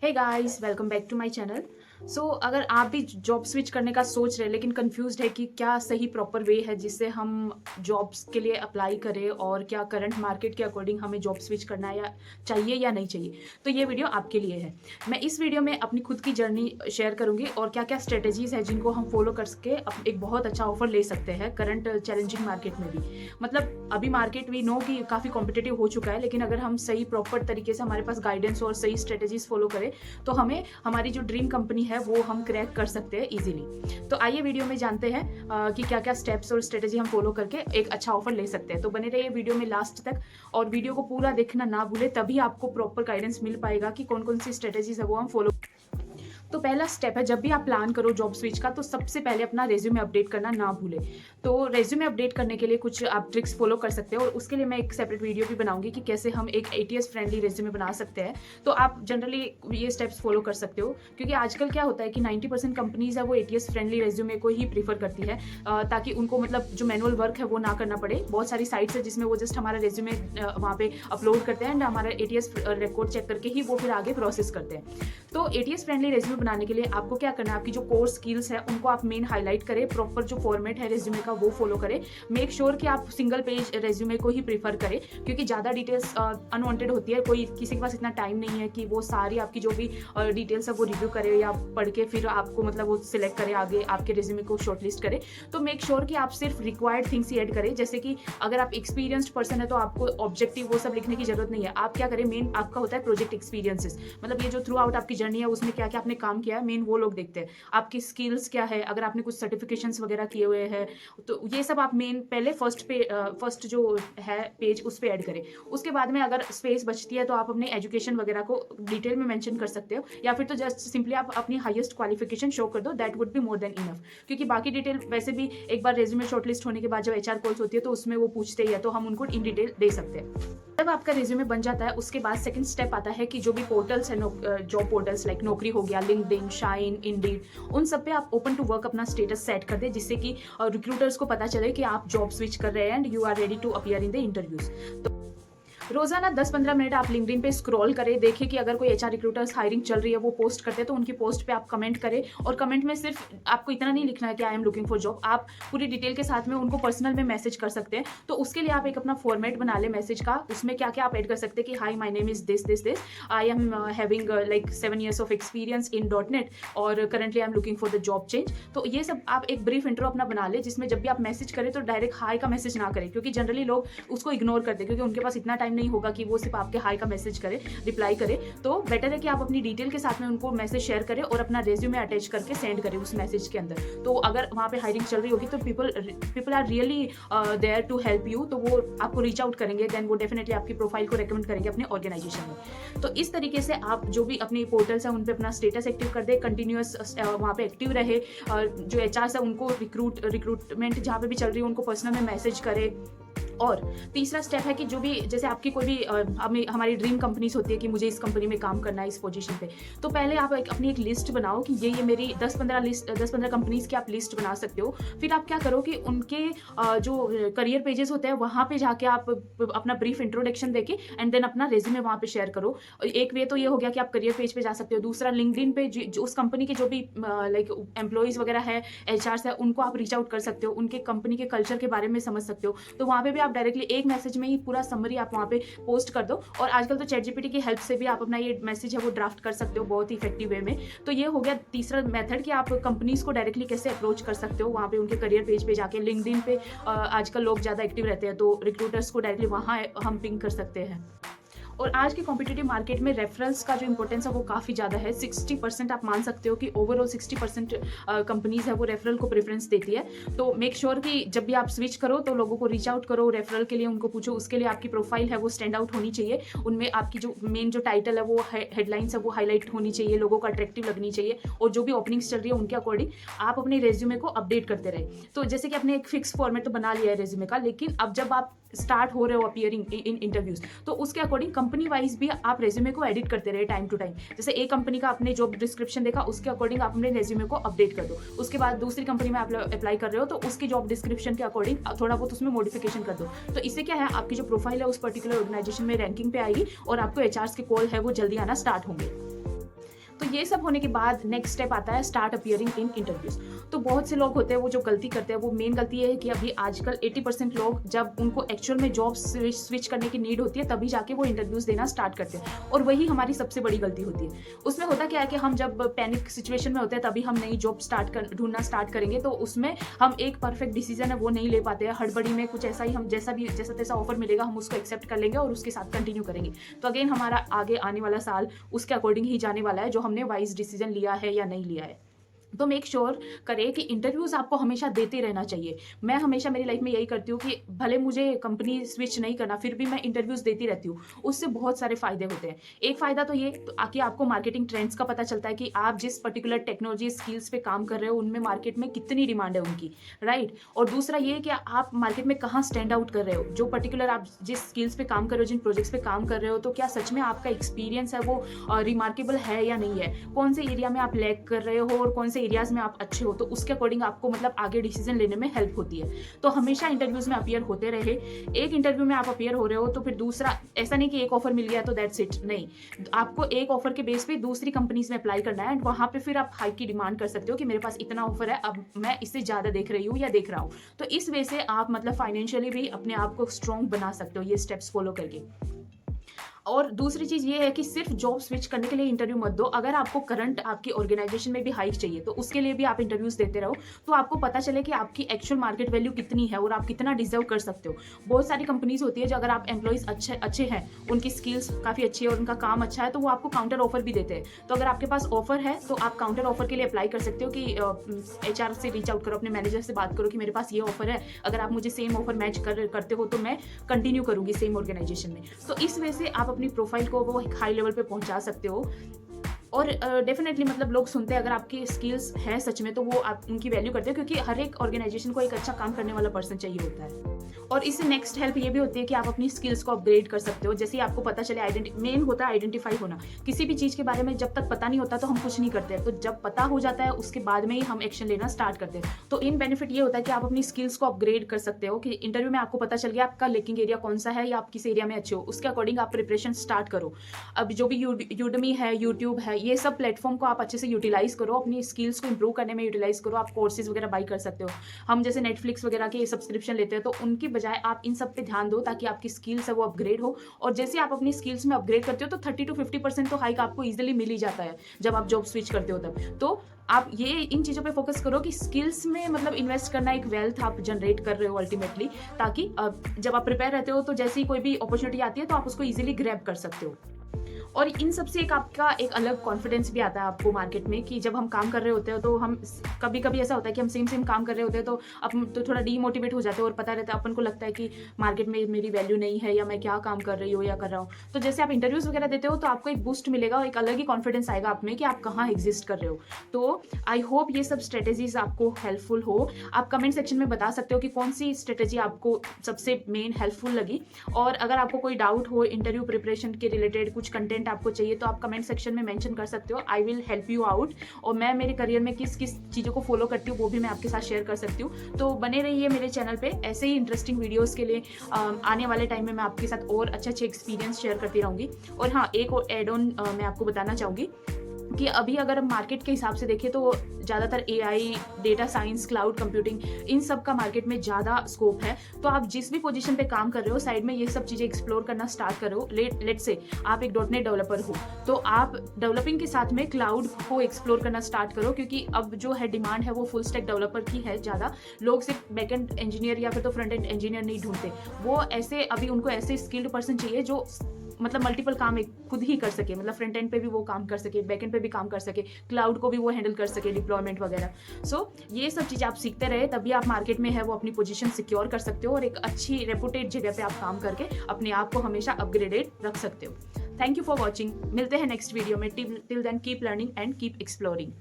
Hey guys, welcome back to my channel. अगर आप भी जॉब स्विच करने का सोच रहे हैं लेकिन कंफ्यूज्ड है कि क्या सही प्रॉपर वे है जिससे हम जॉब्स के लिए अप्लाई करें और क्या करंट मार्केट के अकॉर्डिंग हमें जॉब स्विच करना या चाहिए या नहीं चाहिए, तो ये वीडियो आपके लिए है। मैं इस वीडियो में अपनी खुद की जर्नी शेयर करूंगी और क्या क्या स्ट्रेटेजीज है जिनको हम फॉलो कर सके एक बहुत अच्छा ऑफर ले सकते हैं करंट चैलेंजिंग मार्केट में भी। मतलब अभी मार्केट वी नो कि काफ़ी कॉम्पिटिटिव हो चुका है, लेकिन अगर हम सही प्रॉपर तरीके से हमारे पास गाइडेंस और सही स्ट्रेटेजीज फॉलो करें तो हमें हमारी जो ड्रीम कंपनी है वो हम क्रैक कर सकते हैं इजीली। तो आइए वीडियो में जानते हैं कि क्या क्या स्टेप्स और स्ट्रेटेजी हम फॉलो करके एक अच्छा ऑफर ले सकते हैं। तो बने रहिए वीडियो में लास्ट तक और वीडियो को पूरा देखना ना भूले, तभी आपको प्रॉपर गाइडेंस मिल पाएगा कि कौन कौन सी स्ट्रेटेजीज है वो हम फॉलो। तो पहला स्टेप है, जब भी आप प्लान करो जॉब स्विच का तो सबसे पहले अपना रेज्यूमे अपडेट करना ना भूलें। तो रेज्यूमे अपडेट करने के लिए कुछ आप ट्रिक्स फॉलो कर सकते हो और उसके लिए मैं एक सेपरेट वीडियो भी बनाऊंगी कि कैसे हम एक एटीएस फ्रेंडली रेज्यूमे बना सकते हैं। तो आप जनरली ये स्टेप्स फॉलो कर सकते हो, क्योंकि आजकल क्या होता है कि 90% कंपनीज है वो एटीएस फ्रेंडली रेज्यूमे को ही प्रीफर करती है, ताकि उनको मतलब जो मैनुअल वर्क है वो ना करना पड़े। बहुत सारी साइट्स है जिसमें वो जस्ट हमारा रेज्यूमे वहाँ पे अपलोड करते हैं एंड हमारा एटीएस रिकॉर्ड चेक करके ही वो फिर आगे प्रोसेस करते हैं। तो एटीएस फ्रेंडली रेज्यूमे बनाने के लिए आपको क्या करना है, आपकी जो कोर स्किल्स है उनको आप मेन हाईलाइट करें, प्रॉपर जो फॉर्मेट है रेज्यूमे का वो फॉलो करें। मेक श्योर कि आप सिंगल पेज रेज्यूमे को ही प्रीफर करें, क्योंकि ज़्यादा डिटेल्स अनवांटेड होती है। कोई किसी के पास इतना टाइम नहीं है कि वो सारी आपकी जो भी डिटेल्स है वो रिव्यू करे या पढ़ के फिर आपको मतलब वो सिलेक्ट करे, आगे आपके रेज्यूमे को शॉर्टलिस्ट करे। तो मेक श्योर कि आप सिर्फ रिक्वायर्ड थिंग्स ही ऐड करें। जैसे कि अगर आप एक्सपीरियंस्ड पर्सन है तो आपको ऑब्जेक्टिव वो सब लिखने की जरूरत नहीं है। आप क्या करें, मेन आपका होता है प्रोजेक्ट एक्सपीरियंसेस, मतलब ये जो थ्रू आउट आपकी जर्नी है उसमें क्या क्या आपने काम किया है, मेन वो लोग देखते हैं। आपकी स्किल्स क्या है, अगर आपने कुछ सर्टिफिकेशंस वगैरह किए हुए हैं तो ये सब आप मेन पहले फर्स्ट जो है पेज उस पर ऐड करें। उसके बाद में अगर स्पेस बचती है तो आप अपने एजुकेशन वगैरह को डिटेल में मेंशन कर सकते हो, या फिर तो जस्ट सिंपली आप अपनी हाईएस्ट क्वालिफिकेशन शो कर दो, that would be more than enough. क्योंकि बाकी डिटेल वैसे भी एक बार रेज्यूमे शॉर्टलिस्ट होने के बाद जब एचआर कॉल्स होती है तो उसमें वो पूछते ही है, तो हम उनको इन डिटेल दे सकते हैं। जब आपका रिज्यूमे बन जाता है उसके बाद सेकंड स्टेप आता है कि जो भी पोर्टल्स है, जॉब पोर्टल्स लाइक नौकरी हो गया, लिंक्डइन, शाइन, इंडीड, उन सब पे आप ओपन टू वर्क अपना स्टेटस सेट कर दे, जिससे कि रिक्रूटर्स को पता चले कि आप जॉब स्विच कर रहे हैं and you are ready to appear in the interviews. तो रोजाना 10-15 मिनट आप लिंक्डइन पे स्क्रॉल करें, देखिए कि अगर कोई एचआर रिक्रूटर्स हायरिंग चल रही है वो पोस्ट करते हैं तो उनकी पोस्ट पे आप कमेंट करें। और कमेंट में सिर्फ आपको इतना नहीं लिखना है कि I am looking for job, आप पूरी डिटेल के साथ में उनको पर्सनल में मैसेज कर सकते हैं। तो उसके लिए आप एक अपना फॉर्मेट बना ले मैसेज का, उसमें क्या क्या आप ऐड कर सकते हैं कि high my name is this this this, I am having like 7 years of experience in .NET और currently I am looking for the job change. तो ये सब आप एक ब्रीफ इंट्रो अपना बना ले, जिसमें जब भी आप मैसेज करें तो डायरेक्ट हाई का मैसेज ना करें, क्योंकि जनरली लोग उसको इग्नोर करते हैं, क्योंकि उनके पास इतना टाइम नहीं होगा कि वो सिर्फ आपके हाई का मैसेज करे, रिप्लाई करे। तो बेटर है कि आप अपनी डिटेल के साथ में उनको मैसेज शेयर करें और अपना रेज्यूमे अटैच करके सेंड करें उस मैसेज के अंदर। तो अगर वहाँ पे हायरिंग चल रही होगी तो people are really there to help you, तो वो आपको रीच आउट करेंगे, देन वो डेफिनेटली आपकी प्रोफाइल को रेकमेंड करेंगे अपने ऑर्गेनाइजेशन में। तो इस तरीके से आप जो भी अपनी पोर्टल्स हैं उन पर अपना स्टेटस एक्टिव कर दे, कंटिन्यूअस वहाँ पे एक्टिव रहे। जो एचआर है उनको रिक्रूटमेंट जहाँ पे भी चल रही है उनको पर्सनल में मैसेज करे। और तीसरा स्टेप है कि जो भी जैसे आपकी कोई भी हमारी ड्रीम कंपनीज होती है कि मुझे इस कंपनी में काम करना है इस पोजीशन पे, तो पहले आप अपनी एक लिस्ट बनाओ कि ये मेरी 10-15 कंपनीज की आप लिस्ट बना सकते हो। फिर आप क्या करो कि उनके जो करियर पेजेस होते हैं वहाँ पे जाके आप अपना ब्रीफ इंट्रोडक्शन देके एंड देन अपना रेज्यूमे वहाँ पे शेयर करो। एक वे तो ये हो गया कि आप करियर पेज पे जा सकते हो। दूसरा, लिंक्डइन पे जो उस कंपनी के जो भी लाइक एम्प्लॉयज वगैरह है, एचआर है, उनको आप रीच आउट कर सकते हो, उनके कंपनी के कल्चर के बारे में समझ सकते हो। तो वहाँ पे भी आप डायरेक्टली एक मैसेज में ही पूरा समरी आप वहाँ पे पोस्ट कर दो। और आजकल तो चैट जीपीटी की हेल्प से भी आप अपना ये मैसेज है वो ड्राफ्ट कर सकते हो बहुत ही इफेक्टिव वे में। तो ये हो गया तीसरा मेथड कि आप कंपनीज को डायरेक्टली कैसे अप्रोच कर सकते हो, वहाँ पे उनके करियर पेज पे जाके। लिंक्डइन पे आजकल लोग ज़्यादा एक्टिव रहते हैं, तो रिक्रूटर्स को डायरेक्टली वहाँ हम पिंग कर सकते हैं। और आज के कॉम्पिटिटिव मार्केट में रेफरल्स का जो इंपॉर्टेंस है वो काफ़ी ज़्यादा है। 60% आप मान सकते हो कि ओवरऑल 60% कंपनीज है वो रेफरल को प्रेफरेंस देती है। तो मेक श्योर कि जब भी आप स्विच करो तो लोगों को रीच आउट करो, रेफरल के लिए उनको पूछो। उसके लिए आपकी प्रोफाइल है वो स्टैंड आउट होनी चाहिए, उनमें आपकी जो मेन जो टाइटल है वो हेडलाइंस है वो हाईलाइट होनी चाहिए, लोगों को अट्रैक्टिव लगनी चाहिए। और जो भी ओपनिंग्स चल रही है उनके अकॉर्डिंग आप अपने रेज्यूमे को अपडेट करते रहे। तो जैसे कि आपने एक फिक्स फॉर्मेट तो बना लिया है रेज्यूमे का, लेकिन अब जब आप स्टार्ट हो रहे हो अपीयरिंग इन इंटरव्यूज, तो उसके अकॉर्डिंग कंपनी वाइज भी आप रेज्यूमे को एडिट करते रहे टाइम टू टाइम। जैसे एक कंपनी का आपने जॉब डिस्क्रिप्शन देखा, उसके अकॉर्डिंग आप अपने रेज्यूमे को अपडेट कर दो। उसके बाद दूसरी कंपनी में आप अप्लाई कर रहे हो तो उसकी जॉब डिस्क्रिप्शन के अकॉर्डिंग थोड़ा बहुत उसमें मॉडिफिकेशन कर दो। तो इससे क्या है, आपकी जो प्रोफाइल है उस पर्टिकुलर ऑर्गेनाइजेशन में रैंकिंग पे आएगी और आपको एचआर के कॉल है वो जल्दी आना स्टार्ट होंगे। तो ये सब होने के बाद नेक्स्ट स्टेप आता है स्टार्ट अपीयरिंग इन इंटरव्यूज। तो बहुत से लोग होते हैं वो जो गलती करते हैं, वो मेन गलती ये है कि अभी आजकल 80% लोग जब उनको एक्चुअल में जॉब स्विच करने की नीड होती है तभी जाके वो इंटरव्यूज देना स्टार्ट करते हैं, और वही हमारी सबसे बड़ी गलती होती है। उसमें होता क्या है कि हम जब पैनिक सिचुएशन में होते हैं तभी हम नई जॉब ढूंढना स्टार्ट करेंगे, तो उसमें हम एक परफेक्ट डिसीजन है वो नहीं ले पाते हैं। हड़बड़ी में कुछ ऐसा ही हम जैसा तैसा ऑफर मिलेगा हम उसको एक्सेप्ट कर लेंगे और उसके साथ कंटिन्यू करेंगे। तो अगेन हमारा आगे आने वाला साल उसके अकॉर्डिंग ही जाने वाला है, जो हमने वाइज डिसीजन लिया है या नहीं लिया है। तो मेक श्योर करें कि इंटरव्यूज आपको हमेशा देते रहना चाहिए। मैं हमेशा मेरी लाइफ में यही करती हूँ कि भले मुझे कंपनी स्विच नहीं करना, फिर भी मैं इंटरव्यूज देती रहती हूँ। उससे बहुत सारे फायदे होते हैं। एक फायदा तो ये कि आपको मार्केटिंग ट्रेंड्स का पता चलता है कि आप जिस पर्टिकुलर टेक्नोलॉजी स्किल्स पे काम कर रहे हो उनमें मार्केट में कितनी डिमांड है उनकी, राइट। और दूसरा ये कि आप मार्केट में कहाँ स्टैंड आउट कर रहे हो, जो पर्टिकुलर आप जिस स्किल्स पे काम कर रहे हो, जिन प्रोजेक्ट्स पे काम कर रहे हो, तो क्या सच में आपका एक्सपीरियंस है वो रिमार्केबल है या नहीं है, कौन से एरिया में आप लैग कर रहे हो और कौन से एरियाज में आप अच्छे हो, तो उसके अकॉर्डिंग आपको मतलब आगे डिसीजन लेने में हेल्प होती है। तो हमेशा इंटरव्यूज में अपीयर होते रहे। एक इंटरव्यू में आप अपीयर हो रहे हो तो फिर दूसरा, ऐसा नहीं कि एक ऑफर मिल गया तो दैट्स इट, नहीं। आपको एक ऑफर के बेस पे दूसरी कंपनीज में अप्लाई करना है, एंड वहां पे फिर आप हाइक की डिमांड कर सकते हो कि मेरे पास इतना ऑफर है, अब मैं इससे ज्यादा देख रही हूँ या देख रहा हूँ। तो इस वे से आप मतलब फाइनेंशियली भी अपने आप को स्ट्रॉन्ग बना सकते हो ये स्टेप्स फॉलो करके। और दूसरी चीज़ ये है कि सिर्फ जॉब स्विच करने के लिए इंटरव्यू मत दो। अगर आपको करंट आपकी ऑर्गेनाइजेशन में भी हाइक चाहिए तो उसके लिए भी आप इंटरव्यूज देते रहो, तो आपको पता चले कि आपकी एक्चुअल मार्केट वैल्यू कितनी है और आप कितना डिजर्व कर सकते हो। बहुत सारी कंपनीज होती है जो अगर आप एम्प्लॉइज अच्छे हैं, उनकी स्किल्स काफ़ी अच्छी है और उनका काम अच्छा है, तो वो आपको काउंटर ऑफर भी देते हैं। तो अगर आपके पास ऑफर है तो आप काउंटर ऑफर के लिए अप्लाई कर सकते हो कि HR से रीच आउट करो, अपने मैनेजर से बात करो कि मेरे पास ये ऑफर है, अगर आप मुझे सेम ऑफर मैच करते हो तो मैं कंटिन्यू करूंगी सेम ऑर्गेनाइजेशन में। तो इस वजह से आप अपनी प्रोफाइल को वो एक हाई लेवल पे पहुंचा सकते हो। और डेफिनेटली मतलब लोग सुनते हैं अगर आपकी स्किल्स है सच में, तो वो आप उनकी वैल्यू करते हैं, क्योंकि हर एक ऑर्गेनाइजेशन को एक अच्छा काम करने वाला पर्सन चाहिए होता है। और इससे नेक्स्ट हेल्प ये भी होती है कि आप अपनी स्किल्स को अपग्रेड कर सकते हो। जैसे आपको पता चले, मेन होता है आइडेंटिफाई होना। किसी भी चीज़ के बारे में जब तक पता नहीं होता तो हम कुछ नहीं करते, तो जब पता हो जाता है उसके बाद में ही हम एक्शन लेना स्टार्ट करते हैं। तो इन बेनिफिट ये होता है कि आप अपनी स्किल्स को अपग्रेड कर सकते हो कि इंटरव्यू में आपको पता चल गया आपका लेकिंग एरिया कौन सा है या आप किस एरिया में अच्छे हो, उसके अकॉर्डिंग आप प्रिपरेशन स्टार्ट करो। अब जो भी यूडमी है, यूट्यूब है, ये सब प्लेटफॉर्म को आप अच्छे से यूटिलाइज करो, अपनी स्किल्स को इंप्रूव करने में यूटिलाइज करो। आप कोर्सेज वगैरह बाई कर सकते हो। हम जैसे नेटफ्लिक्स वगैरह के सब्सक्रिप्शन लेते हैं, तो उनकी बजाय आप इन सब पे ध्यान दो ताकि आपकी स्किल्स है वो अपग्रेड हो। और जैसे आप अपनी स्किल्स में अपग्रेड करते हो तो 30 to 50% तो हाइक आपको इजीली मिल ही जाता है जब आप जॉब स्विच करते हो तब। तो आप ये इन चीज़ों पे फोकस करो कि स्किल्स में मतलब इन्वेस्ट करना, एक वेल्थ आप जनरेट कर रहे हो अल्टीमेटली, ताकि जब आप प्रिपेयर रहते हो तो जैसे ही कोई भी अपॉर्चुनिटी आती है तो आप उसको इजीली ग्रैब कर सकते हो। और इन सब से एक आपका एक अलग कॉन्फिडेंस भी आता है आपको मार्केट में, कि जब हम काम कर रहे होते हैं तो हम कभी कभी ऐसा होता है कि हम सेम काम कर रहे होते हैं तो अपन तो थोड़ा डीमोटिवेट हो जाते हैं, और पता रहता है अपन को लगता है कि मार्केट में मेरी वैल्यू नहीं है या मैं क्या काम कर रही हूँ या कर रहा हूँ। तो जैसे आप इंटरव्यूज वगैरह देते हो तो आपको एक बूस्ट मिलेगा और एक अलग ही कॉन्फिडेंस आएगा आप में कि आप कहाँ एग्जिस्ट कर रहे हो। तो आई होप ये सब स्ट्रेटेजीज आपको हेल्पफुल हो। आप कमेंट सेक्शन में बता सकते हो कि कौन सी स्ट्रेटेजी आपको सबसे मेन हेल्पफुल लगी। और अगर आपको कोई डाउट हो इंटरव्यू प्रिपरेशन के रिलेटेड, कुछ कंटेंट आपको चाहिए, तो आप कमेंट सेक्शन में मेंशन कर सकते हो। I will help you out. और मैं मेरे करियर में किस किस चीज़ों को फॉलो करती हूँ वो भी मैं आपके साथ शेयर कर सकती हूँ। तो बने रहिए मेरे चैनल पे ऐसे ही इंटरेस्टिंग वीडियोस के लिए। आने वाले टाइम में मैं आपके साथ और अच्छे एक्सपीरियंस शेयर करती रहूँगी। और हाँ, एक और एड ऑन मैं आपको बताना चाहूँगी कि अभी अगर मार्केट के हिसाब से देखें तो ज़्यादातर AI, data science, cloud computing, इन सब का मार्केट में ज़्यादा स्कोप है। तो आप जिस भी पोजीशन पे काम कर रहे हो, साइड में ये सब चीज़ें एक्सप्लोर करना स्टार्ट करो। लेट से आप एक .NET डेवलपर हो तो आप डेवलपिंग के साथ में क्लाउड को एक्सप्लोर करना स्टार्ट करो, क्योंकि अब जो है डिमांड है वो फुल स्टैक डेवलपर की है ज़्यादा। लोग सिर्फ बैकएंड इंजीनियर या फिर तो फ्रंट एंड इंजीनियर नहीं ढूंढते, वो ऐसे अभी उनको ऐसे स्किल्ड पर्सन चाहिए जो मतलब मल्टीपल काम खुद ही कर सके, मतलब फ्रंट एंड पे भी वो काम कर सके, बैक एंड पे भी काम कर सके, क्लाउड को भी वो हैंडल कर सके, डिप्लॉयमेंट वगैरह। सो ये सब चीज़ें आप सीखते रहे, तभी आप मार्केट में है वो अपनी पोजीशन सिक्योर कर सकते हो और एक अच्छी रेपुटेड जगह पे आप काम करके अपने आप को हमेशा अपग्रेडेड रख सकते हो। Thank you for watching. मिलते हैं नेक्स्ट वीडियो में। Till then keep learning and keep exploring.